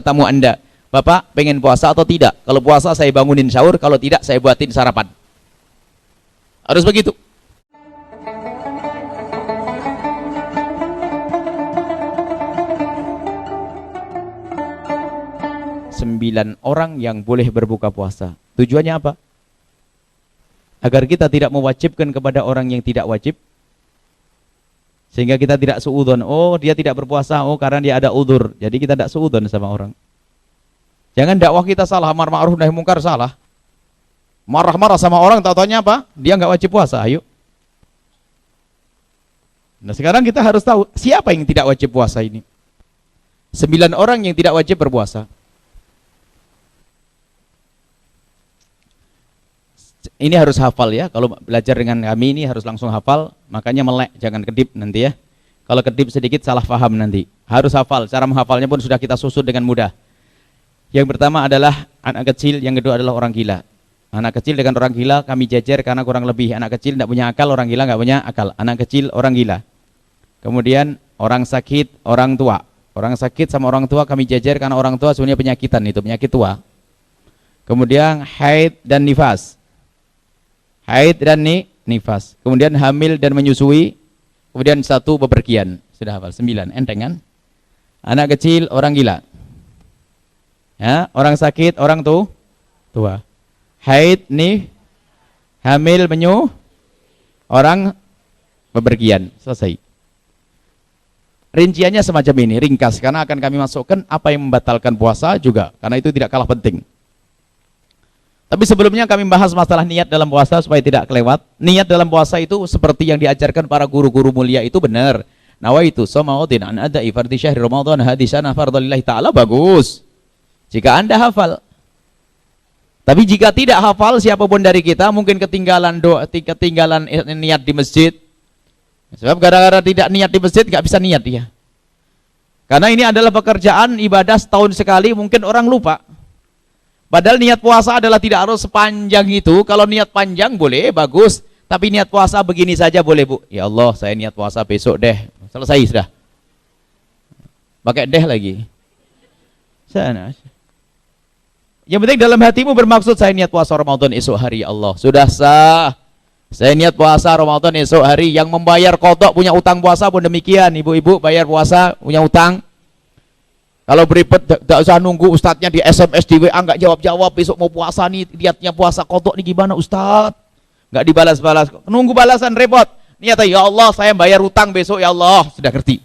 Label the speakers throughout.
Speaker 1: tamu Anda, Bapak pengen puasa atau tidak? Kalau puasa saya bangunin sahur, kalau tidak saya buatin sarapan. Harus begitu. Sembilan orang yang boleh berbuka puasa. Tujuannya apa? Agar kita tidak mewajibkan kepada orang yang tidak wajib. Sehingga kita tidak suudzon. Oh, dia tidak berpuasa. Oh, karena dia ada udzur. Jadi kita tidak suudzon sama orang. Jangan dakwah kita salah, amar ma'ruf nahi mungkar salah. Marah-marah sama orang, tahu-taunya apa? Dia nggak wajib puasa. Ayo. Nah, sekarang kita harus tahu siapa yang tidak wajib puasa ini. 9 orang yang tidak wajib berpuasa. Ini harus hafal ya, kalau belajar dengan kami ini harus langsung hafal, makanya melek, jangan kedip nanti ya. Kalau kedip sedikit salah paham nanti. Harus hafal, cara menghafalnya pun sudah kita susun dengan mudah. Yang pertama adalah anak kecil, yang kedua adalah orang gila. Anak kecil dengan orang gila kami jejer karena kurang lebih anak kecil tidak punya akal, orang gila nggak punya akal. Anak kecil, orang gila. Kemudian orang sakit, orang tua. Orang sakit sama orang tua kami jejer karena orang tua sebenarnya penyakitan, itu penyakit tua. Kemudian haid dan nifas. Haid dan nifas. Kemudian hamil dan menyusui. Kemudian 1 bepergian. Sudah hafal 9. Enteng kan? Anak kecil, orang gila. Ya, orang sakit, orang tua. Haid, hamil, orang bepergian. Selesai. Rinciannya semacam ini, ringkas. Karena akan kami masukkan apa yang membatalkan puasa juga. Karena itu tidak kalah penting. Tapi sebelumnya kami bahas masalah niat dalam puasa supaya tidak kelewat. Niat dalam puasa itu seperti yang diajarkan para guru-guru mulia itu benar. Nawaitu shaumaudin an ada'i fardhi syahri Ramadan hadisana fardhillahi ta'ala, bagus. Jika Anda hafal. Tapi jika tidak hafal, siapapun dari kita mungkin ketinggalan doa, ketinggalan niat di masjid. Sebab gara-gara tidak niat di masjid nggak bisa niat dia. Karena ini adalah pekerjaan ibadah setahun sekali, mungkin orang lupa. Padahal niat puasa adalah tidak harus sepanjang itu. Kalau niat panjang boleh, bagus. Tapi niat puasa begini saja boleh, Bu. Ya Allah, saya niat puasa besok deh. Selesai sudah. Pakai deh lagi. Sana. Yang penting dalam hatimu bermaksud saya niat puasa Ramadan esok hari, ya Allah. Sudah sah. Saya niat puasa Ramadan esok hari. Yang membayar qadha punya utang puasa pun demikian. Ibu-ibu bayar puasa punya utang. Kalau beripet, tidak usah nunggu ustadznya di SMS, di WA, nggak jawab-jawab, besok mau puasa nih, niatnya puasa kodok nih gimana ustadz? Nggak dibalas-balas, nunggu balasan repot. Niatnya, ya Allah saya bayar utang besok, ya Allah, sudah ngerti.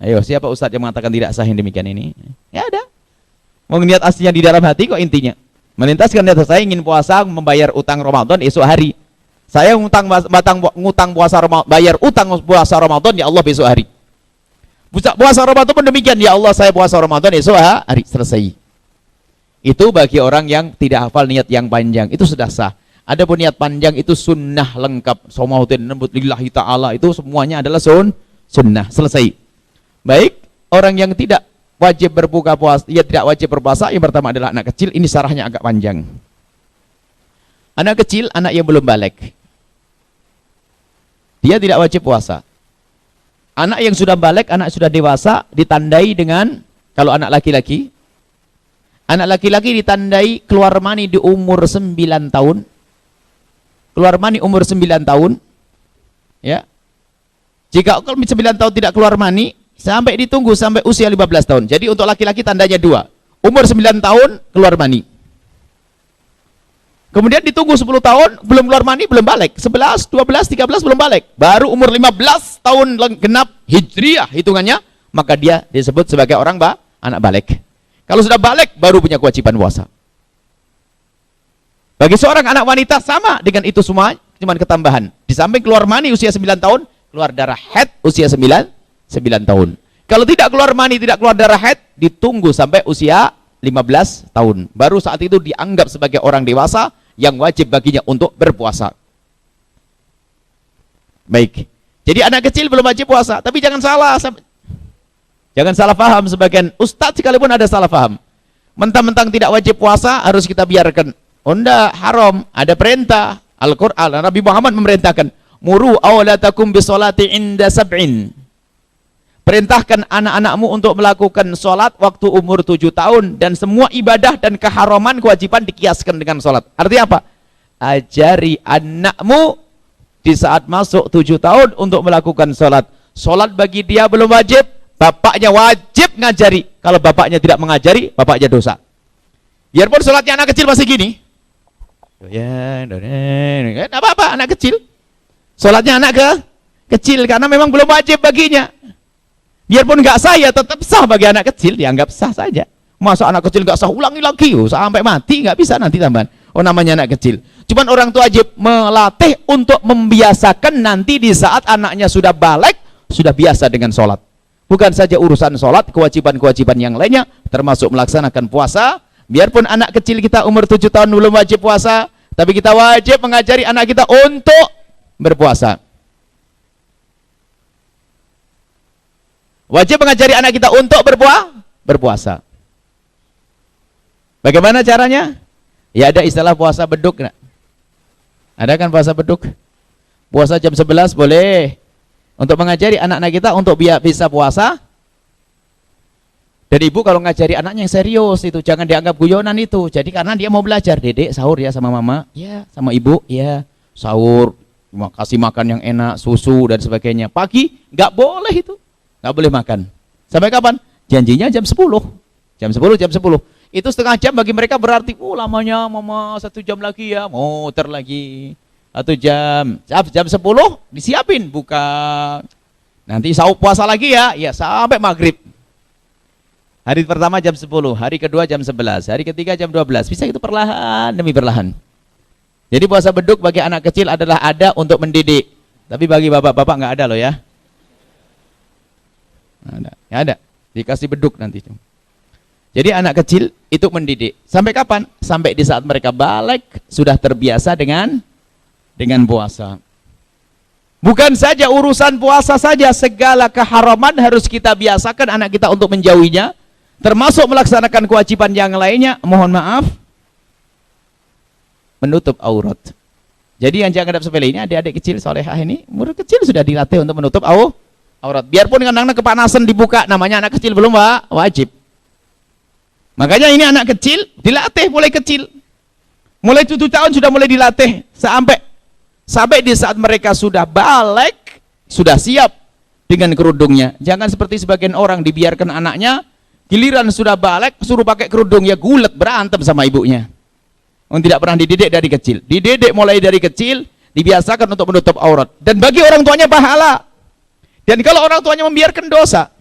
Speaker 1: Ayo, siapa ustadz yang mengatakan tidak sah yang demikian ini? Ya ada. Mau niat aslinya di dalam hati kok intinya. Melintaskan niat saya ingin puasa, membayar utang Ramadan esok hari. Saya ngutang puasa Ramadan, bayar utang puasa Ramadan, ya Allah besok hari. Puasa Ramadan pun demikian, ya Allah saya puasa Ramadan esok hari, selesai. Itu bagi orang yang tidak hafal niat yang panjang, itu sudah sah. Adapun niat panjang itu sunnah lengkap. Shaumaudin lillahi ta'ala, itu semuanya adalah sunnah, selesai. Baik, orang yang tidak wajib berbuka puasa, ia tidak wajib berpuasa, yang pertama adalah anak kecil, ini syarahnya agak panjang. Anak kecil, anak yang belum balik. Dia tidak wajib puasa. Anak yang sudah balik, anak sudah dewasa, ditandai dengan, kalau anak laki-laki ditandai keluar mani di umur 9 tahun. Keluar mani umur 9 tahun. Ya. Jika 9 tahun tidak keluar mani, sampai ditunggu sampai usia 15 tahun. Jadi untuk laki-laki tandanya 2. Umur 9 tahun, keluar mani. Kemudian ditunggu 10 tahun, belum keluar mani, belum balik. 11, 12, 13 belum balik. Baru umur 15 tahun genap hijriah hitungannya, maka dia disebut sebagai orang anak balik. Kalau sudah balik, baru punya kewajiban puasa. Bagi seorang anak wanita sama dengan itu semua, cuma ketambahan. Di samping keluar mani usia 9 tahun, keluar darah haid usia 9 tahun. Kalau tidak keluar mani, tidak keluar darah haid, ditunggu sampai usia 15 tahun. Baru saat itu dianggap sebagai orang dewasa yang wajib baginya untuk berpuasa. Baik. Jadi anak kecil belum wajib puasa, tapi jangan salah paham sebagian ustadz, sekalipun ada salah paham. Mentang-mentang tidak wajib puasa harus kita biarkan. Oh enggak, haram, ada perintah. Al-Qur'an, Nabi Muhammad memerintahkan, muru awlatakum bisolati inda sab'in. Perintahkan anak-anakmu untuk melakukan sholat waktu umur 7 tahun. Dan semua ibadah dan keharaman kewajiban dikiaskan dengan sholat. Artinya apa? Ajari anakmu di saat masuk 7 tahun untuk melakukan sholat. Sholat bagi dia belum wajib, bapaknya wajib ngajari. Kalau bapaknya tidak mengajari, bapaknya dosa. Biarpun sholatnya anak kecil masih gini. Ya, tidak apa-apa anak kecil. Sholatnya anak kecil karena memang belum wajib baginya. Biarpun nggak sah ya tetap sah bagi anak kecil, dianggap sah saja. Masa anak kecil nggak sah, ulangi lagi, sampai mati nggak bisa nanti tambahan. Oh namanya anak kecil. Cuman orang tua wajib melatih untuk membiasakan nanti di saat anaknya sudah balik, sudah biasa dengan sholat. Bukan saja urusan sholat, kewajiban-kewajiban yang lainnya, termasuk melaksanakan puasa. Biarpun anak kecil kita umur 7 tahun belum wajib puasa, tapi kita wajib mengajari anak kita untuk berpuasa. Wajib mengajari anak kita untuk berpuasa. Bagaimana caranya? Ya ada istilah puasa beduk. Ada kan puasa beduk? Puasa jam 11 boleh. Untuk mengajari anak-anak kita untuk bisa puasa. Dan ibu kalau ngajari anaknya yang serius itu, jangan dianggap guyonan itu. Jadi karena dia mau belajar, dedek sahur ya sama mama, ya sama ibu, ya sahur, kasih makan yang enak, susu dan sebagainya. Pagi nggak boleh itu, nggak boleh makan. Sampai kapan? Janjinya jam 10. Jam 10. Itu setengah jam bagi mereka berarti, lamanya mama 1 jam lagi ya, muter lagi 1 jam. Jam 10 disiapin buka. Nanti sahur puasa lagi ya sampai maghrib. Hari pertama jam 10, hari kedua jam 11, hari ketiga jam 12. Bisa itu perlahan demi perlahan. Jadi puasa beduk bagi anak kecil adalah ada untuk mendidik. Tapi bagi bapak-bapak nggak ada loh ya. Nggak ada. Dikasih beduk nanti. Jadi anak kecil itu mendidik. Sampai kapan? Sampai di saat mereka balik sudah terbiasa dengan puasa. Bukan saja urusan puasa saja, segala keharaman harus kita biasakan anak kita untuk menjauhinya. Termasuk melaksanakan kewajiban yang lainnya, mohon maaf, menutup aurat. Jadi yang jangan anggap sepele ini, adik-adik kecil solehah ini, umur kecil sudah dilatih untuk menutup aurat. Biarpun kadang-kadang kepanasan dibuka, namanya anak kecil belum wajib. Makanya ini anak kecil dilatih mulai kecil. Mulai 7 tahun sudah mulai dilatih sampai di saat mereka sudah balik, sudah siap dengan kerudungnya. Jangan seperti sebagian orang dibiarkan anaknya giliran sudah balik, suruh pakai kerudung, ya gulet, berantem sama ibunya. Tidak pernah dididik dari kecil. Dididik mulai dari kecil, dibiasakan untuk menutup aurat. Dan bagi orang tuanya pahala. Dan kalau orang tuanya membiarkan dosa.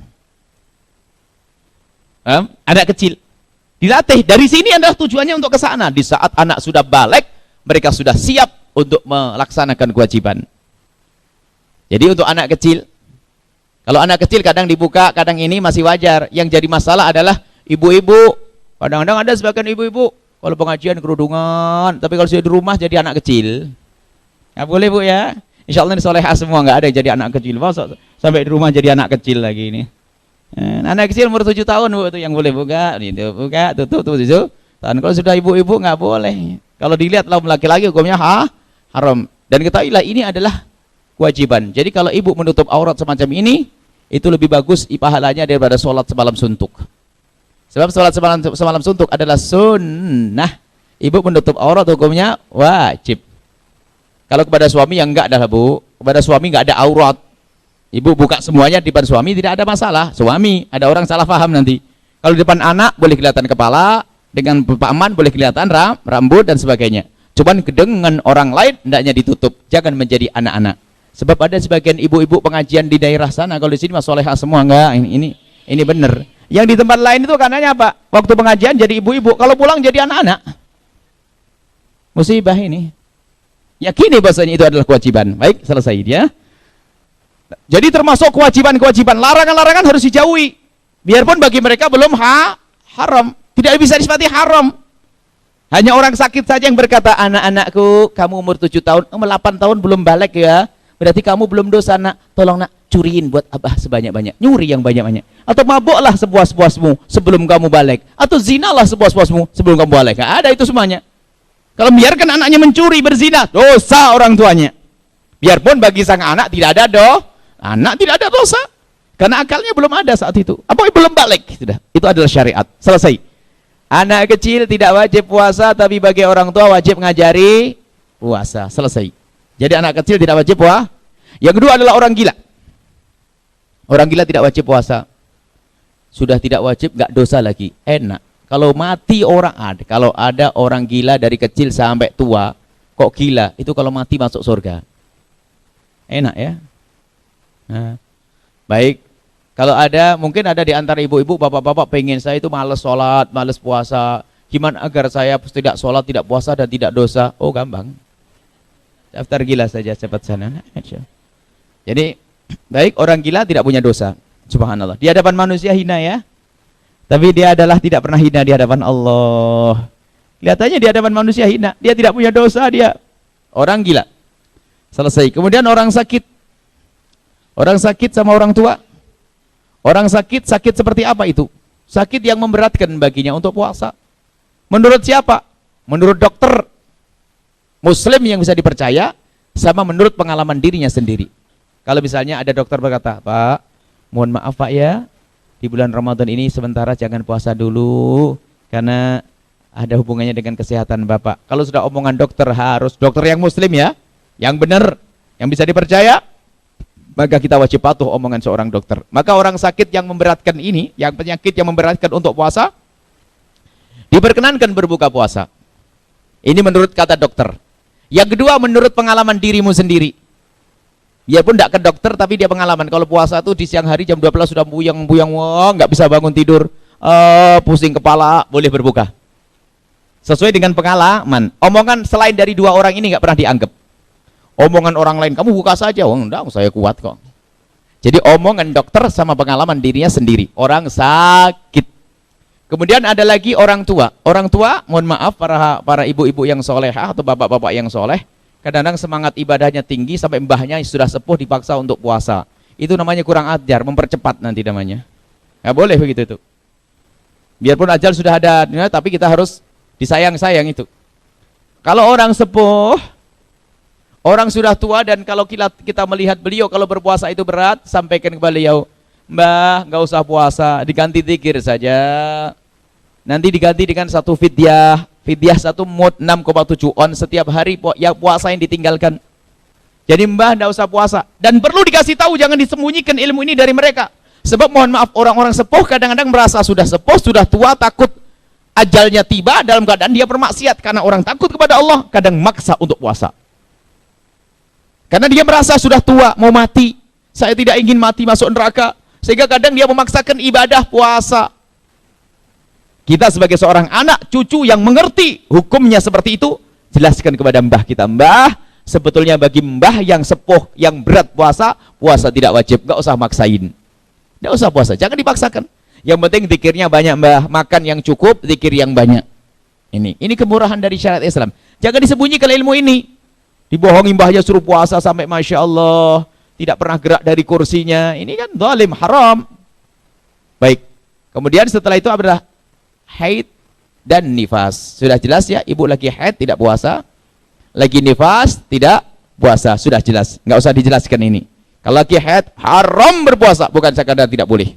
Speaker 1: Anak kecil. Dilatih. Dari sini adalah tujuannya untuk ke sana. Di saat anak sudah balik, mereka sudah siap untuk melaksanakan kewajiban. Jadi untuk anak kecil, kalau anak kecil kadang dibuka, kadang ini masih wajar. Yang jadi masalah adalah ibu-ibu. Kadang-kadang ada sebagian ibu-ibu kalau pengajian kerudungan, tapi kalau sudah di rumah jadi anak kecil. Nggak boleh bu ya. Insya Allah ini solehah semua, nggak ada yang jadi anak kecil. Masa sampai di rumah jadi anak kecil lagi ini. Anak kecil umur 7 tahun bu, itu yang boleh buka, buka, tutup. Dan kalau sudah ibu-ibu nggak boleh. Kalau dilihat laum laki-laki hukumnya haram. Dan ketahuilah ini adalah kewajiban. Jadi kalau ibu menutup aurat semacam ini, itu lebih bagus pahalanya daripada sholat semalam suntuk. Sebab sholat semalam suntuk adalah sunnah. Ibu menutup aurat hukumnya wajib. Kalau kepada suami yang enggak adalah bu, kepada suami enggak ada aurat. Ibu buka semuanya di depan suami tidak ada masalah. Suami, ada orang salah paham nanti. Kalau di depan anak boleh kelihatan kepala, dengan paman boleh kelihatan rambut dan sebagainya. Cuman dengan orang lain hendaknya ditutup, jangan menjadi anak-anak. Sebab ada sebagian ibu-ibu pengajian di daerah sana, kalau di sini mas solehah semua, enggak, ini benar. Yang di tempat lain itu karenanya apa? Waktu pengajian jadi ibu-ibu, kalau pulang jadi anak-anak. Musibah ini. Yakini bahasanya itu adalah kewajiban. Baik, selesai dia. Jadi termasuk kewajiban-kewajiban, larangan-larangan harus dijauhi. Biarpun bagi mereka belum haram, tidak bisa disifati haram. Hanya orang sakit saja yang berkata, anak-anakku, kamu umur 7 tahun, 8 tahun belum balik ya. Berarti kamu belum dosa nak, tolong nak curiin buat abah sebanyak-banyak, nyuri yang banyak-banyak. Atau mabuklah sepuas-puasmu sebelum kamu balik. Atau zinalah sepuas-puasmu sebelum kamu balik. Nah, ada itu semuanya. Kalau biarkan anaknya mencuri, berzina, dosa orang tuanya. Biarpun bagi sang anak tidak ada anak tidak ada dosa. Karena akalnya belum ada saat itu. Apa belum balik? Sudah. Itu adalah syariat. Selesai. Anak kecil tidak wajib puasa, tapi bagi orang tua wajib ngajari puasa. Selesai. Jadi anak kecil tidak wajib puasa. Yang kedua adalah orang gila. Orang gila tidak wajib puasa. Sudah tidak wajib, nggak dosa lagi. Enak. Kalau mati orang ada. Kalau ada orang gila dari kecil sampai tua, kok gila? Itu kalau mati masuk surga. Enak ya. Nah, baik. Kalau ada, mungkin ada di antara ibu-ibu, bapak-bapak pengen saya itu malas sholat, malas puasa. Gimana agar saya tidak sholat, tidak puasa, dan tidak dosa? Oh, gampang. Daftar gila saja, cepat sana. Jadi, baik, orang gila tidak punya dosa. Subhanallah. Di hadapan manusia hina ya. Tapi dia adalah tidak pernah hina di hadapan Allah. Kelihatannya di hadapan manusia hina. Dia tidak punya dosa, dia orang gila. Selesai. Kemudian orang sakit. Orang sakit sama orang tua. Orang sakit, sakit seperti apa itu? Sakit yang memberatkan baginya untuk puasa. Menurut siapa? Menurut dokter Muslim yang bisa dipercaya, sama menurut pengalaman dirinya sendiri. Kalau misalnya ada dokter berkata, Pak, mohon maaf Pak ya, di bulan Ramadan ini sementara jangan puasa dulu, karena ada hubungannya dengan kesehatan Bapak. Kalau sudah omongan dokter, harus dokter yang Muslim ya, yang benar, yang bisa dipercaya, maka kita wajib patuh omongan seorang dokter. Maka orang sakit yang memberatkan ini, yang penyakit yang memberatkan untuk puasa, diperkenankan berbuka puasa. Ini menurut kata dokter. Yang kedua menurut pengalaman dirimu sendiri. Biarpun tidak ke dokter, tapi dia pengalaman. Kalau puasa itu di siang hari jam 12 sudah buyang-buyang, wah nggak bisa bangun tidur, pusing kepala, boleh berbuka. Sesuai dengan pengalaman. Omongan selain dari dua orang ini nggak pernah dianggap. Omongan orang lain, kamu buka saja, oh enggak, saya kuat kok. Jadi omongan dokter sama pengalaman dirinya sendiri. Orang sakit. Kemudian ada lagi orang tua. Orang tua, mohon maaf para ibu-ibu yang solehah atau bapak-bapak yang soleh, kadang-kadang semangat ibadahnya tinggi sampai mbahnya sudah sepuh dipaksa untuk puasa. Itu namanya kurang ajar, mempercepat nanti namanya. Nggak boleh begitu tuh. Biarpun ajal sudah ada, tapi kita harus disayang-sayang itu. Kalau orang sepuh, orang sudah tua, dan kalau kita melihat beliau kalau berpuasa itu berat, sampaikan kepada beliau, Mbah, nggak usah puasa, diganti zikir saja. Nanti diganti dengan satu fidyah. Fidyah satu mud 6,7 on setiap hari ya puasa yang ditinggalkan. Jadi Mbah nggak usah puasa. Dan perlu dikasih tahu, jangan disembunyikan ilmu ini dari mereka. Sebab mohon maaf, orang-orang sepuh kadang-kadang merasa sudah sepuh, sudah tua, takut ajalnya tiba dalam keadaan dia bermaksiat. Karena orang takut kepada Allah, kadang maksa untuk puasa. Karena dia merasa sudah tua, mau mati. Saya tidak ingin mati masuk neraka. Sehingga kadang dia memaksakan ibadah puasa. Kita sebagai seorang anak, cucu yang mengerti hukumnya seperti itu, jelaskan kepada mbah kita. Mbah, sebetulnya bagi mbah yang sepuh, yang berat puasa, puasa tidak wajib. Gak usah maksain. Gak usah puasa, jangan dipaksakan. Yang penting zikirnya banyak mbah. Makan yang cukup, zikir yang banyak. Ini kemurahan dari syariat Islam. Jangan disembunyikan ilmu ini. Dibohongi mbahnya suruh puasa sampai Masya Allah, tidak pernah gerak dari kursinya. Ini kan zalim, haram. Baik. Kemudian setelah itu adalah haid dan nifas. Sudah jelas ya, ibu lagi haid tidak puasa, lagi nifas tidak puasa. Sudah jelas, nggak usah dijelaskan ini. Kalau lagi haid haram berpuasa, bukan sekadar tidak boleh.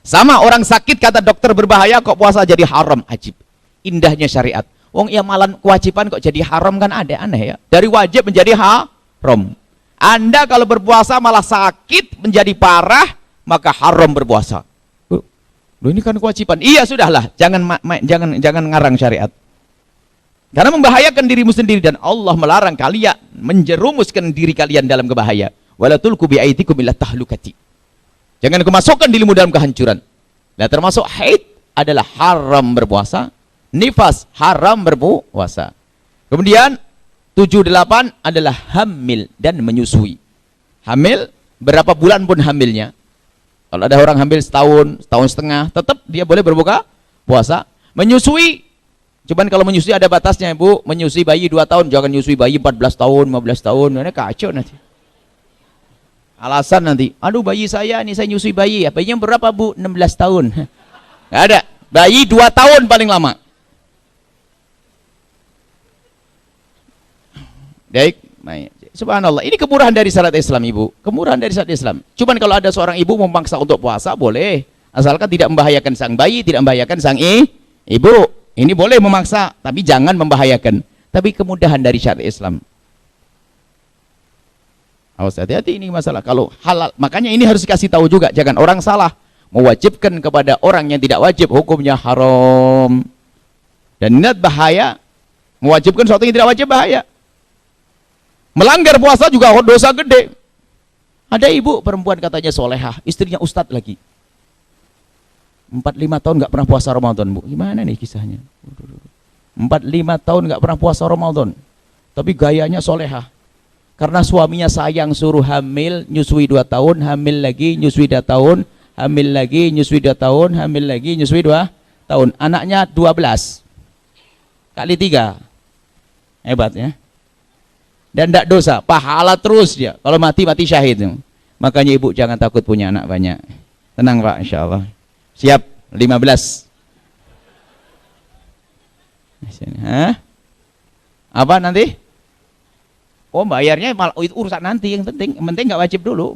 Speaker 1: Sama orang sakit, kata dokter berbahaya, kok puasa jadi haram. Ajib. Indahnya syariat. Wong ya malan kewajiban kok jadi haram, kan ada aneh ya. Dari wajib menjadi haram. Anda kalau berpuasa malah sakit menjadi parah, maka haram berpuasa. Loh, ini kan kewajiban. Iya sudahlah, jangan ngarang syariat. Karena membahayakan dirimu sendiri, dan Allah melarang kalian menjerumuskan diri kalian dalam kebahaya. Wala tulqu bi'aidikum ila tahlukati. Jangan kemasukkan dirimu dalam kehancuran. Nah, termasuk haid adalah haram berpuasa. Nifas haram berpuasa. Kemudian 7-8 adalah hamil dan menyusui. Hamil berapa bulan pun hamilnya. Kalau ada orang hamil setahun setengah, tetap dia boleh berbuka puasa. Menyusui, cuman kalau menyusui ada batasnya, Bu. Menyusui bayi 2 tahun, jangan menyusui bayi 14 tahun, 15 tahun. Ini kacau nanti. Alasan nanti, aduh bayi saya nih, saya nyusui bayi ya. Bayinya berapa, Bu? 16 tahun. Nggak ada. Bayi 2 tahun paling lama. Baik, Subhanallah, ini kemurahan dari syariat Islam, Ibu. Kemurahan dari syariat Islam. Cuman kalau ada seorang ibu memaksa untuk puasa, boleh. Asalkan tidak membahayakan sang bayi, tidak membahayakan sang ibu. Ini boleh memaksa, tapi jangan membahayakan. Tapi kemudahan dari syariat Islam. Awas, hati-hati ini masalah. Kalau halal, makanya ini harus dikasih tahu juga. Jangan orang salah mewajibkan kepada orang yang tidak wajib, hukumnya haram. Dan ini bahaya. Mewajibkan sesuatu yang tidak wajib, bahaya. Melanggar puasa juga dosa gede. Ada ibu perempuan katanya solehah, istrinya ustadz lagi. 4-5 tahun nggak pernah puasa Ramadan, Bu. Gimana nih kisahnya? 4-5 tahun nggak pernah puasa Ramadan. Tapi gayanya solehah. Karena suaminya sayang, suruh hamil, nyusui 2 tahun, hamil lagi, nyusui 2 tahun, hamil lagi, nyusui 2 tahun, hamil lagi, nyusui 2 tahun. Anaknya 12. Kali 3. Hebat ya. Dan tidak dosa, pahala terus dia. Kalau mati, mati syahid. Makanya ibu jangan takut punya anak banyak. Tenang Pak, insya Allah. Siap, 15. Hah? Apa nanti? Oh, bayarnya malah itu urusan nanti, yang penting nggak wajib dulu.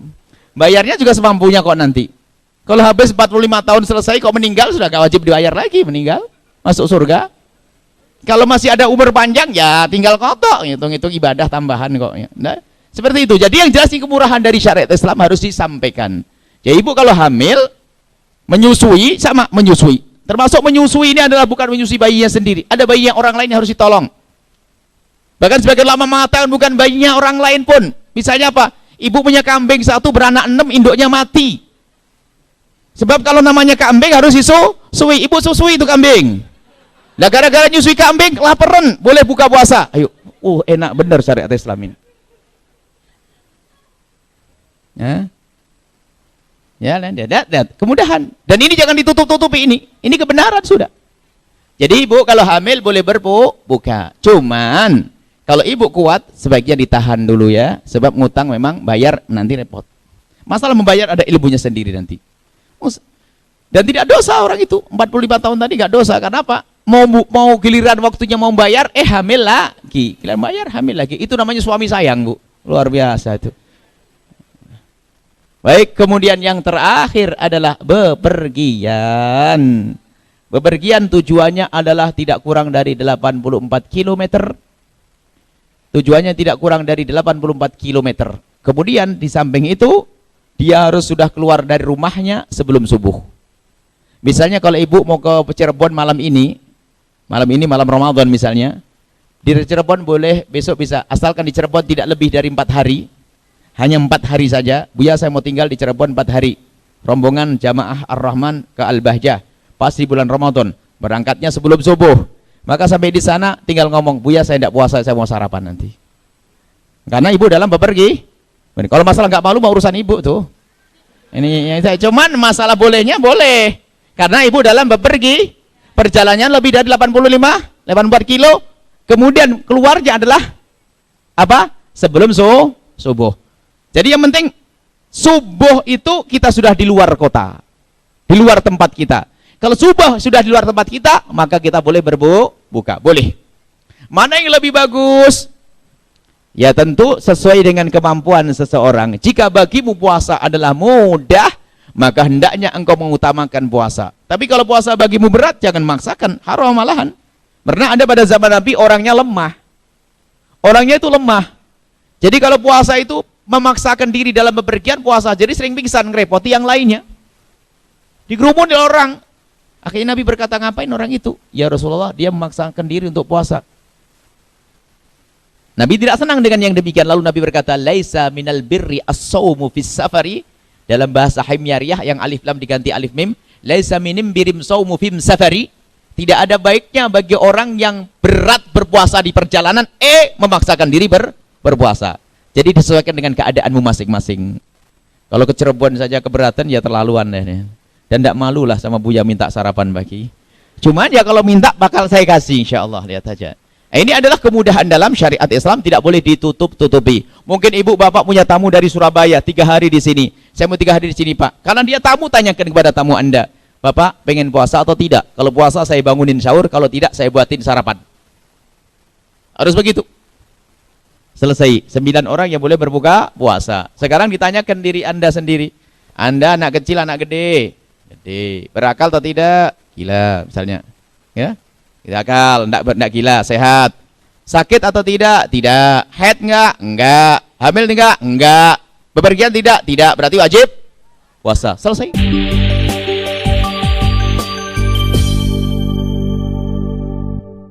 Speaker 1: Bayarnya juga semampunya kok nanti. Kalau habis 45 tahun selesai kok meninggal, sudah nggak wajib dibayar lagi, meninggal masuk surga. Kalau masih ada umur panjang ya tinggal kodok, hitung-hitung ibadah tambahan kok. Nah, seperti itu. Jadi yang jelas kemurahan dari syariat Islam harus disampaikan. Ya ibu kalau hamil, menyusui sama menyusui. Termasuk menyusui ini adalah bukan menyusui bayinya sendiri. Ada bayi yang orang lain yang harus ditolong. Bahkan sebagian ulama mengatakan bukan bayinya orang lain pun. Misalnya apa? Ibu punya kambing 1 beranak 6, induknya mati. Sebab kalau namanya kambing harus disusui. Ibu susui itu kambing. Nah gara-gara nyusui kambing, laparan, boleh buka puasa. Ayo, enak bener syariat Islam ini. Lihat, kemudahan. Dan ini jangan ditutup-tutupi ini. Ini kebenaran sudah. Jadi ibu kalau hamil boleh berbuka. Cuman kalau ibu kuat, sebaiknya ditahan dulu ya. Sebab ngutang memang bayar nanti repot. Masalah membayar ada ilmunya sendiri nanti. Dan tidak dosa orang itu. 45 tahun tadi nggak dosa. Karena apa? Mau giliran waktunya mau bayar, hamil lagi. Giliran bayar, hamil lagi. Itu namanya suami sayang, Bu. Luar biasa itu. Baik, kemudian yang terakhir adalah bepergian. Bepergian tujuannya adalah tidak kurang dari 84 km. Tujuannya tidak kurang dari 84 km. Kemudian di samping itu, dia harus sudah keluar dari rumahnya sebelum subuh. Misalnya kalau ibu mau ke Cirebon malam malam Ramadan misalnya, di Cirebon boleh, besok bisa, asalkan di Cirebon tidak lebih dari 4 hari, hanya 4 hari saja. Buya saya mau tinggal di Cirebon 4 hari, rombongan jamaah Ar-Rahman ke Al-Bahjah, pas di bulan Ramadan, berangkatnya sebelum subuh, maka sampai di sana tinggal ngomong, Buya saya tidak puasa, saya mau sarapan nanti. Karena ibu dalam bepergi. Kalau masalah nggak malu, mau urusan ibu tuh. Ini yang saya, cuman masalah bolehnya boleh. Karena ibu dalam bepergi, perjalanannya lebih dari 84 kilo, kemudian keluarnya adalah apa? Sebelum subuh. Jadi yang penting subuh itu kita sudah di luar kota, di luar tempat kita. Kalau subuh sudah di luar tempat kita, maka kita boleh berbuka, boleh. Mana yang lebih bagus? Ya tentu sesuai dengan kemampuan seseorang. Jika bagimu puasa adalah mudah, maka hendaknya engkau mengutamakan puasa. Tapi kalau puasa bagimu berat, jangan maksakan, haram malahan. Pernah ada pada zaman Nabi orangnya lemah. Orangnya itu lemah. Jadi kalau puasa itu memaksakan diri dalam bepergian puasa, jadi sering pingsan, ngerepoti yang lainnya. Digerumuni orang. Akhirnya Nabi berkata, ngapain orang itu? Ya Rasulullah, dia memaksakan diri untuk puasa. Nabi tidak senang dengan yang demikian. Lalu Nabi berkata, laisa minal birri as-sawmu fis safari. Dalam bahasa Himyariyah yang alif lam diganti alif mim, laisa minim birim saumu fim safari. Tidak ada baiknya bagi orang yang berat berpuasa di perjalanan, memaksakan diri berpuasa. Jadi disesuaikan dengan keadaanmu masing-masing. Kalau ke Cirebon saja keberatan, ya terlaluan deh. Dan tidak malulah sama Buya minta sarapan bagi. Cuman ya kalau minta bakal saya kasih, insya Allah, lihat aja. Ini adalah kemudahan dalam syariat Islam, tidak boleh ditutup-tutupi. Mungkin ibu bapak punya tamu dari Surabaya 3 hari di sini. Saya mau 3 hari di sini Pak. Karena dia tamu, tanyakan kepada tamu Anda, Bapak pengen puasa atau tidak? Kalau puasa saya bangunin sahur, kalau tidak saya buatin sarapan. Harus begitu. Selesai. 9 orang yang boleh berbuka puasa. Sekarang ditanyakan diri Anda sendiri. Anda anak kecil, anak gede. Gede. Berakal atau tidak? Gila misalnya. Ya? Tidak akal, enggak gila, sehat. Sakit atau tidak? Tidak. Haid enggak? Enggak. Hamil enggak? Enggak. Bepergian tidak? Tidak. Berarti wajib puasa. Selesai.